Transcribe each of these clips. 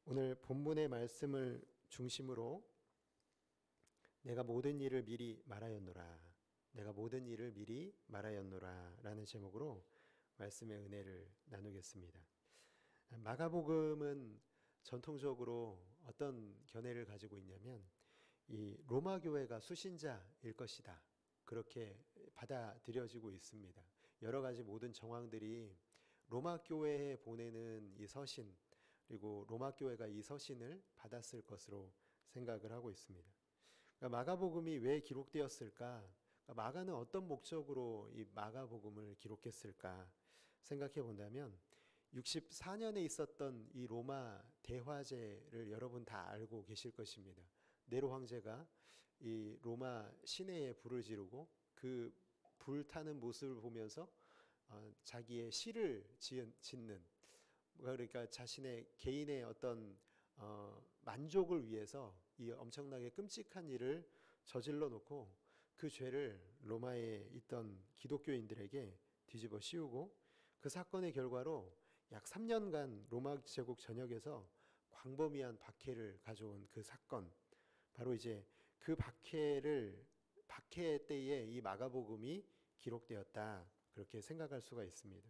오늘 본문의 말씀을 중심으로 내가 모든 일을 미리 말하였노라. 내가 모든 일을 미리 말하였노라 라는 제목으로 말씀의 은혜를 나누겠습니다. 마가복음은 전통적으로 어떤 견해를 가지고 있냐면 이 로마 교회가 수신자일 것이다. 그렇게 받아들여지고 있습니다. 여러 가지 모든 정황들이 로마 교회에 보내는 이 서신, 그리고 로마 교회가 이 서신을 받았을 것으로 생각을 하고 있습니다. 그러니까 마가복음이 왜 기록되었을까? 그러니까 마가는 어떤 목적으로 이 마가복음을 기록했을까 생각해 본다면 64년에 있었던 이 로마 대화제를 여러분 다 알고 계실 것입니다. 네로 황제가 이 로마 시내에 불을 지르고 그 불타는 모습을 보면서 자기의 시를 짓는, 그러니까 자신의 개인의 어떤 만족을 위해서 이 엄청나게 끔찍한 일을 저질러 놓고 그 죄를 로마에 있던 기독교인들에게 뒤집어 씌우고, 그 사건의 결과로 약 3년간 로마 제국 전역에서 광범위한 박해를 가져온 그 사건, 바로 이제 그 박해 때에 이 마가복음이 기록되었다, 그렇게 생각할 수가 있습니다.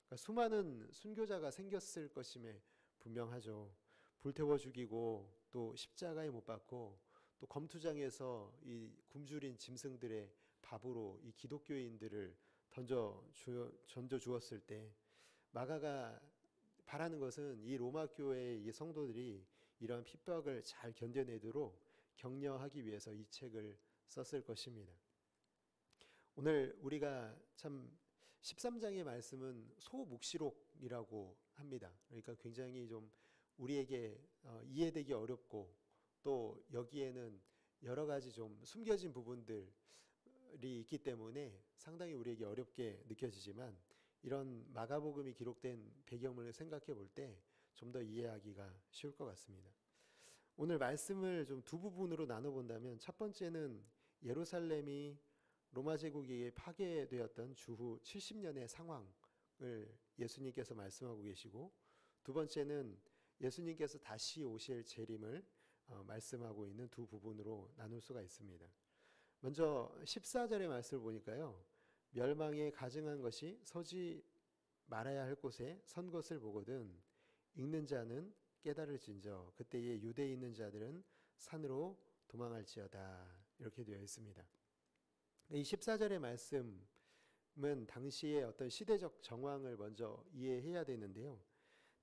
그러니까 수많은 순교자가 생겼을 것임에 분명하죠. 불태워 죽이고 또 십자가에 못 박고 또 검투장에서 이 굶주린 짐승들의 밥으로 이 기독교인들을 던져 주었을 때 마가가 바라는 것은 이 로마 교회의 이 성도들이 이러한 핍박을 잘 견뎌내도록 격려하기 위해서 이 책을 썼을 것입니다. 오늘 우리가 참 13장의 말씀은 소묵시록이라고 합니다. 그러니까 굉장히 좀 우리에게 이해되기 어렵고 또 여기에는 여러 가지 좀 숨겨진 부분들이 있기 때문에 상당히 우리에게 어렵게 느껴지지만, 이런 마가복음이 기록된 배경을 생각해 볼 때 좀 더 이해하기가 쉬울 것 같습니다. 오늘 말씀을 좀 두 부분으로 나눠 본다면, 첫 번째는 예루살렘이 로마 제국에 파괴되었던 주후 70년의 상황을 예수님께서 말씀하고 계시고, 두 번째는 예수님께서 다시 오실 재림을 말씀하고 있는 두 부분으로 나눌 수가 있습니다. 먼저 14절의 말씀을 보니까요, 멸망에 가증한 것이 서지 말아야 할 곳에 선 것을 보거든 읽는 자는 깨달을진저 그때에 유대에 있는 자들은 산으로 도망할지어다, 이렇게 되어 있습니다. 이 14절의 말씀은 당시의 어떤 시대적 정황을 먼저 이해해야 되는데요,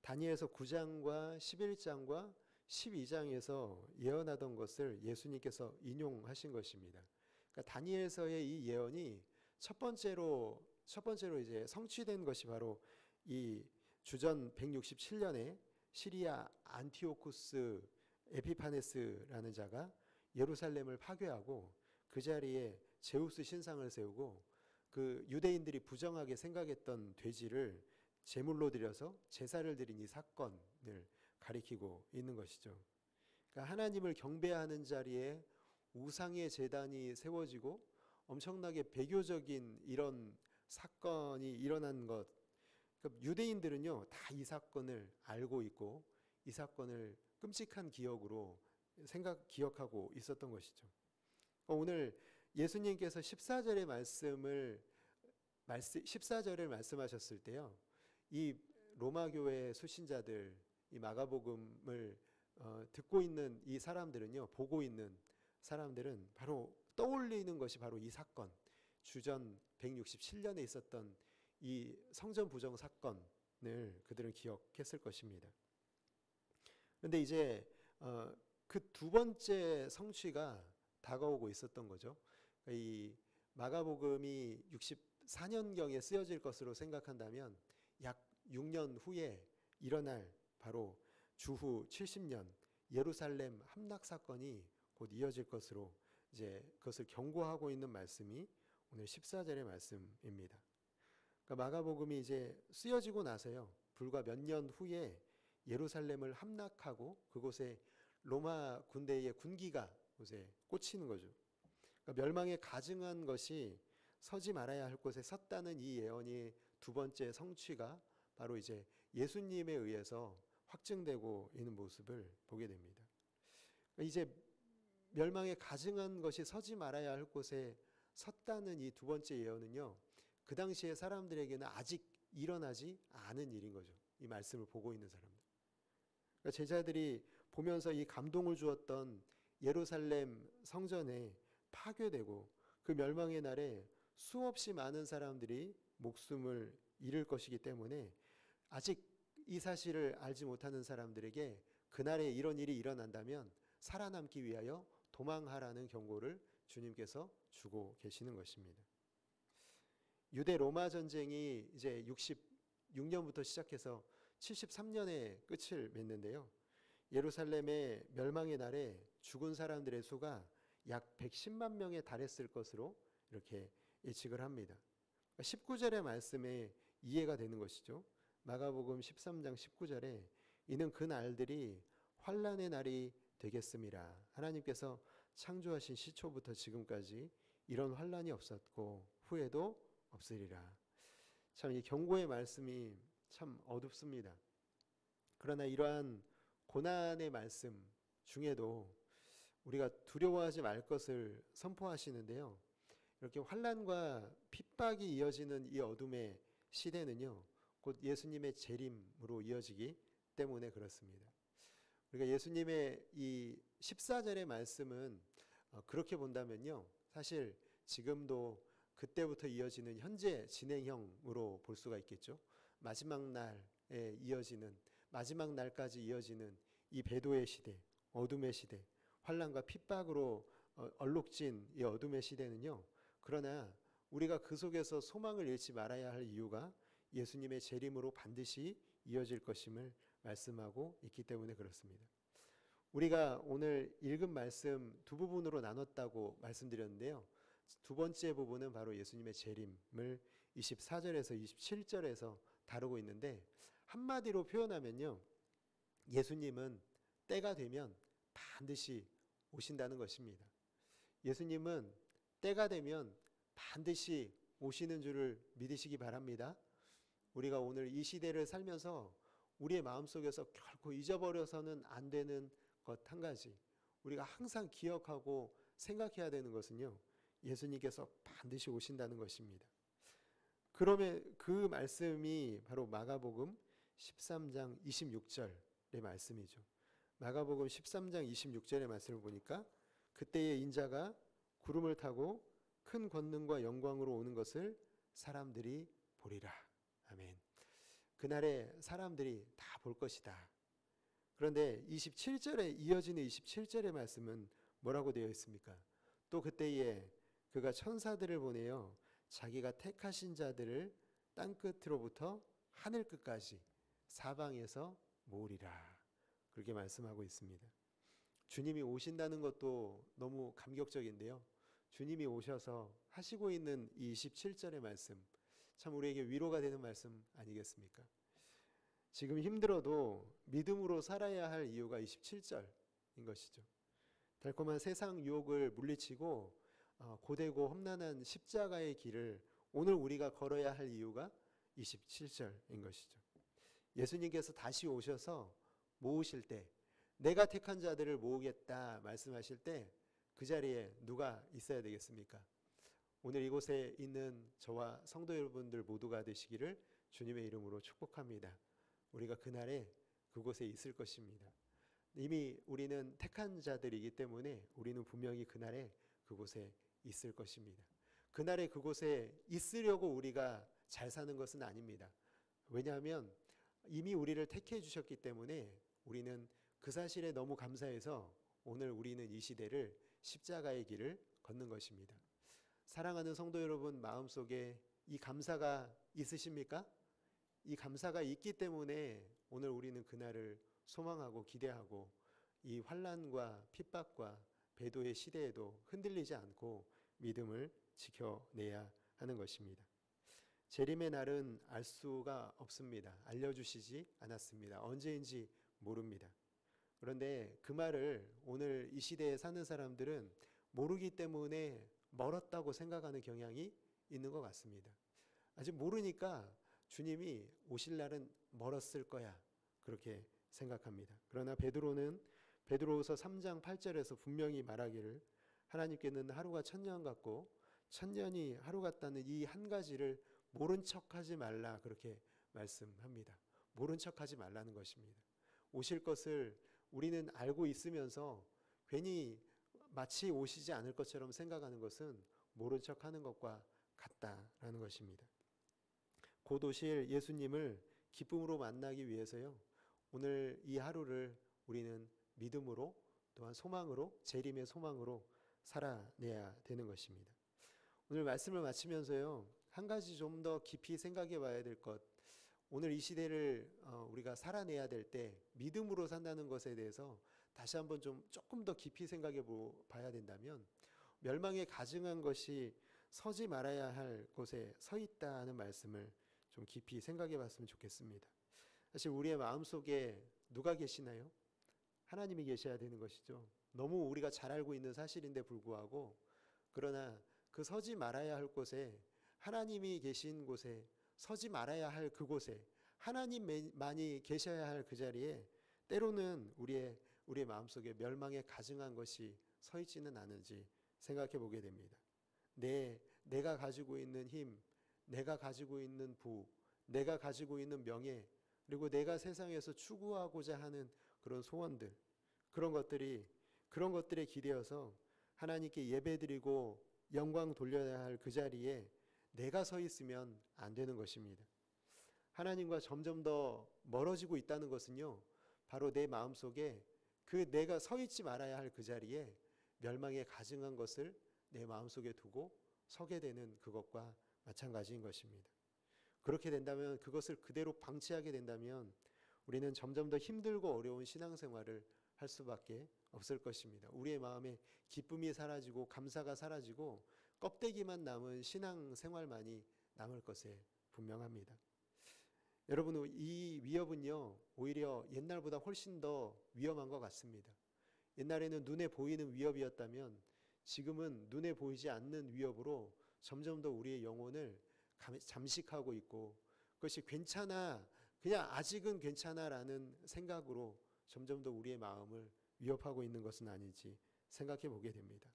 다니엘서 9장과 11장과 12장에서 예언하던 것을 예수님께서 인용하신 것입니다. 그러니까 다니엘서의 이 예언이 첫 번째로 이제 성취된 것이 바로 이 주전 167년에 시리아 안티오쿠스 에피파네스라는 자가 예루살렘을 파괴하고 그 자리에 제우스 신상을 세우고 그 유대인들이 부정하게 생각했던 돼지를 제물로 드려서 제사를 드린 이 사건을 가리키고 있는 것이죠. 그러니까 하나님을 경배하는 자리에 우상의 제단이 세워지고 엄청나게 배교적인 이런 사건이 일어난 것, 그러니까 유대인들은요 다 이 사건을 알고 있고 이 사건을 끔찍한 기억으로 기억하고 있었던 것이죠. 오늘 예수님께서 14절의 말씀하셨을 때요, 이 로마 교회 수신자들, 이 마가복음을 듣고 있는 이 사람들은요, 보고 있는 사람들은 바로 떠올리는 것이 바로 이 사건, 주전 167년에 있었던 이 성전 부정 사건을 그들은 기억했을 것입니다. 그런데 이제 그 두 번째 성취가 다가오고 있었던 거죠. 이 마가복음이 64년경에 쓰여질 것으로 생각한다면 약 6년 후에 일어날 바로 주후 70년 예루살렘 함락 사건이 곧 이어질 것으로 이제 그것을 경고하고 있는 말씀이 오늘 14절의 말씀입니다. 그러니까 마가복음이 이제 쓰여지고 나서요, 불과 몇 년 후에 예루살렘을 함락하고 그곳에 로마 군대의 군기가 곳에 꽂히는 거죠. 그러니까 멸망에 가증한 것이 서지 말아야 할 곳에 섰다는 이 예언이 두 번째 성취가 바로 이제 예수님에 의해서 확증되고 있는 모습을 보게 됩니다. 이제 멸망에 가증한 것이 서지 말아야 할 곳에 섰다는 이 두 번째 예언은요, 그 당시에 사람들에게는 아직 일어나지 않은 일인 거죠. 이 말씀을 보고 있는 사람들. 그러니까 제자들이 보면서 이 감동을 주었던 예루살렘 성전에 파괴되고 그 멸망의 날에 수없이 많은 사람들이 목숨을 잃을 것이기 때문에 아직 이 사실을 알지 못하는 사람들에게 그날에 이런 일이 일어난다면 살아남기 위하여 도망하라는 경고를 주님께서 주고 계시는 것입니다. 유대 로마 전쟁이 이제 66년부터 시작해서 73년에 끝을 맺는데요. 예루살렘의 멸망의 날에 죽은 사람들의 수가 약 110만 명에 달했을 것으로 이렇게 예측을 합니다. 19절의 말씀에 이해가 되는 것이죠. 마가복음 13장 19절에 이는 그 날들이 환난의 날이 되겠음이라. 하나님께서 창조하신 시초부터 지금까지 이런 환난이 없었고 후에도 없으리라. 참 이 경고의 말씀이 참 어둡습니다. 그러나 이러한 고난의 말씀 중에도 우리가 두려워하지 말 것을 선포하시는데요. 이렇게 환난과 핍박이 이어지는 이 어둠의 시대는요, 곧 예수님의 재림으로 이어지기 때문에 그렇습니다. 우리가 예수님의 이 14절의 말씀은 그렇게 본다면요, 사실 지금도 그때부터 이어지는 현재 진행형으로 볼 수가 있겠죠. 마지막 날에 이어지는, 마지막 날까지 이어지는 이 배도의 시대, 어둠의 시대, 환난과 핍박으로 얼룩진 이 어둠의 시대는요, 그러나 우리가 그 속에서 소망을 잃지 말아야 할 이유가 예수님의 재림으로 반드시 이어질 것임을 말씀하고 있기 때문에 그렇습니다. 우리가 오늘 읽은 말씀 두 부분으로 나눴다고 말씀드렸는데요. 두 번째 부분은 바로 예수님의 재림을 24절에서 27절에서 다루고 있는데, 한마디로 표현하면요, 예수님은 때가 되면 반드시 오신다는 것입니다. 예수님은 때가 되면 반드시 오시는 줄을 믿으시기 바랍니다. 우리가 오늘 이 시대를 살면서 우리의 마음속에서 결코 잊어버려서는 안 되는 것 한 가지, 우리가 항상 기억하고 생각해야 되는 것은요, 예수님께서 반드시 오신다는 것입니다. 그러면 그 말씀이 바로 마가복음 13장 26절의 말씀이죠. 마가복음 13장 26절의 말씀을 보니까 그때의 인자가 구름을 타고 큰 권능과 영광으로 오는 것을 사람들이 보리라. 아멘. 그날에 사람들이 다 볼 것이다. 그런데 27절에 이어지는 27절의 말씀은 뭐라고 되어 있습니까? 또 그때에 그가 천사들을 보내어 자기가 택하신 자들을 땅끝으로부터 하늘 끝까지 사방에서 모으리라. 그렇게 말씀하고 있습니다. 주님이 오신다는 것도 너무 감격적인데요. 주님이 오셔서 하시고 있는 이 27절의 말씀, 참 우리에게 위로가 되는 말씀 아니겠습니까? 지금 힘들어도 믿음으로 살아야 할 이유가 27절인 것이죠. 달콤한 세상 유혹을 물리치고 고되고 험난한 십자가의 길을 오늘 우리가 걸어야 할 이유가 27절인 것이죠. 예수님께서 다시 오셔서 모으실 때, 내가 택한 자들을 모으겠다 말씀하실 때 그 자리에 누가 있어야 되겠습니까? 오늘 이곳에 있는 저와 성도 여러분들 모두가 되시기를 주님의 이름으로 축복합니다. 우리가 그날에 그곳에 있을 것입니다. 이미 우리는 택한 자들이기 때문에 우리는 분명히 그날에 그곳에 있을 것입니다. 그날에 그곳에 있으려고 우리가 잘 사는 것은 아닙니다. 왜냐하면 이미 우리를 택해 주셨기 때문에 우리는 그 사실에 너무 감사해서 오늘 우리는 이 시대를 십자가의 길을 걷는 것입니다. 사랑하는 성도 여러분, 마음속에 이 감사가 있으십니까? 이 감사가 있기 때문에 오늘 우리는 그날을 소망하고 기대하고 이 환난과 핍박과 배도의 시대에도 흔들리지 않고 믿음을 지켜내야 하는 것입니다. 재림의 날은 알 수가 없습니다. 알려주시지 않았습니다. 언제인지 모릅니다. 그런데 그 말을 오늘 이 시대에 사는 사람들은 모르기 때문에 멀었다고 생각하는 경향이 있는 것 같습니다. 아직 모르니까 주님이 오실 날은 멀었을 거야, 그렇게 생각합니다. 그러나 베드로후서 3장 8절에서 분명히 말하기를 하나님께는 하루가 천년 같고 천년이 하루 같다는 이 한 가지를 모른 척하지 말라 그렇게 말씀합니다. 모른 척하지 말라는 것입니다. 오실 것을 우리는 알고 있으면서 괜히 마치 오시지 않을 것처럼 생각하는 것은 모른 척하는 것과 같다라는 것입니다. 곧 오실 예수님을 기쁨으로 만나기 위해서요. 오늘 이 하루를 우리는 믿음으로 또한 소망으로 재림의 소망으로 살아내야 되는 것입니다. 오늘 말씀을 마치면서요. 한 가지 좀 더 깊이 생각해 봐야 될 것. 오늘 이 시대를 우리가 살아내야 될 때 믿음으로 산다는 것에 대해서 다시 한번 조금 더 깊이 생각해 봐야 된다면 멸망에 가증한 것이 서지 말아야 할 곳에 서 있다는 말씀을 좀 깊이 생각해 봤으면 좋겠습니다. 사실 우리의 마음속에 누가 계시나요? 하나님이 계셔야 되는 것이죠. 너무 우리가 잘 알고 있는 사실인데 불구하고 그러나 그 서지 말아야 할 곳에 하나님이 계신 곳에 서지 말아야 할 그곳에 하나님만이 계셔야 할 그 자리에 때로는 우리의 마음속에 멸망에 가증한 것이 서 있지는 않은지 생각해 보게 됩니다. 내가 가지고 있는 힘, 내가 가지고 있는 부, 내가 가지고 있는 명예, 그리고 내가 세상에서 추구하고자 하는 그런 소원들, 그런 것들에 기대어서 하나님께 예배드리고 영광 돌려야 할 그 자리에 내가 서 있으면 안 되는 것입니다. 하나님과 점점 더 멀어지고 있다는 것은요, 바로 내 마음속에 그 내가 서 있지 말아야 할 그 자리에 멸망에 가증한 것을 내 마음속에 두고 서게 되는 그것과 마찬가지인 것입니다. 그렇게 된다면, 그것을 그대로 방치하게 된다면 우리는 점점 더 힘들고 어려운 신앙생활을 할 수밖에 없을 것입니다. 우리의 마음에 기쁨이 사라지고 감사가 사라지고 껍데기만 남은 신앙생활만이 남을 것에 분명합니다. 여러분, 이 위협은요, 오히려 옛날보다 훨씬 더 위험한 것 같습니다. 옛날에는 눈에 보이는 위협이었다면 지금은 눈에 보이지 않는 위협으로 점점 더 우리의 영혼을 잠식하고 있고, 그것이 괜찮아, 그냥 아직은 괜찮아라는 생각으로 점점 더 우리의 마음을 위협하고 있는 것은 아닌지 생각해 보게 됩니다.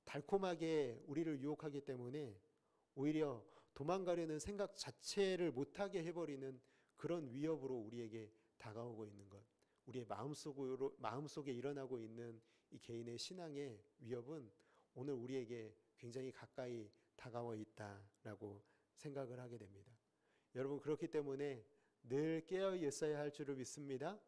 달콤하게 우리를 유혹하기 때문에 오히려 도망가려는 생각 자체를 못하게 해버리는 그런 위협으로 우리에게 다가오고 있는 것, 우리의 마음속에 일어나고 있는 이 개인의 신앙의 위협은 오늘 우리에게 굉장히 가까이 다가와 있다라고 생각을 하게 됩니다. 여러분, 그렇기 때문에 늘 깨어 있어야 할 줄을 믿습니다.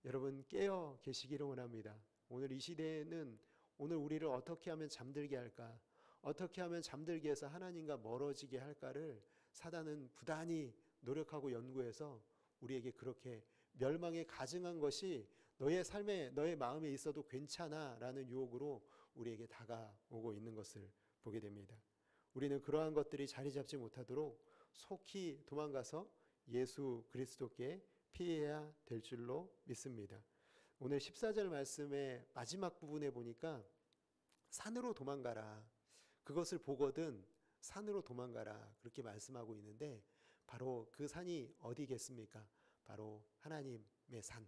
여러분, 깨어 계시기를 원합니다. 오늘 이 시대에는 오늘 우리를 어떻게 하면 잠들게 할까, 어떻게 하면 잠들게 해서 하나님과 멀어지게 할까를 사단은 부단히 노력하고 연구해서 우리에게 그렇게 멸망에 가증한 것이 너의 삶에, 너의 마음에 있어도 괜찮아 라는 유혹으로 우리에게 다가오고 있는 것을 보게 됩니다. 우리는 그러한 것들이 자리 잡지 못하도록 속히 도망가서 예수 그리스도께 피해야 될 줄로 믿습니다. 오늘 14절 말씀의 마지막 부분에 보니까 산으로 도망가라, 그것을 보거든 산으로 도망가라, 그렇게 말씀하고 있는데 바로 그 산이 어디겠습니까? 바로 하나님의 산,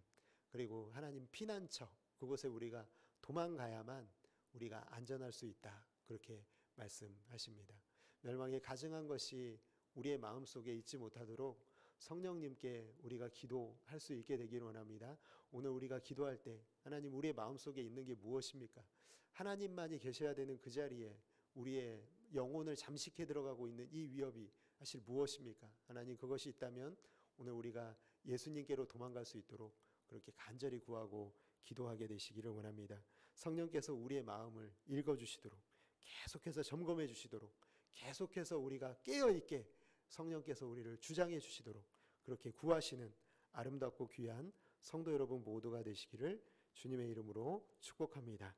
그리고 하나님 피난처, 그곳에 우리가 도망가야만 우리가 안전할 수 있다, 그렇게 말씀하십니다. 멸망에 가증한 것이 우리의 마음속에 있지 못하도록 성령님께 우리가 기도할 수 있게 되기를 원합니다. 오늘 우리가 기도할 때 하나님, 우리의 마음속에 있는 게 무엇입니까? 하나님만이 계셔야 되는 그 자리에 우리의 영혼을 잠식해 들어가고 있는 이 위협이 사실 무엇입니까? 하나님, 그것이 있다면 오늘 우리가 예수님께로 도망갈 수 있도록 그렇게 간절히 구하고 기도하게 되시기를 원합니다. 성령께서 우리의 마음을 읽어주시도록, 계속해서 점검해 주시도록, 계속해서 우리가 깨어있게 성령께서 우리를 주장해 주시도록 그렇게 구하시는 아름답고 귀한 성도 여러분 모두가 되시기를 주님의 이름으로 축복합니다.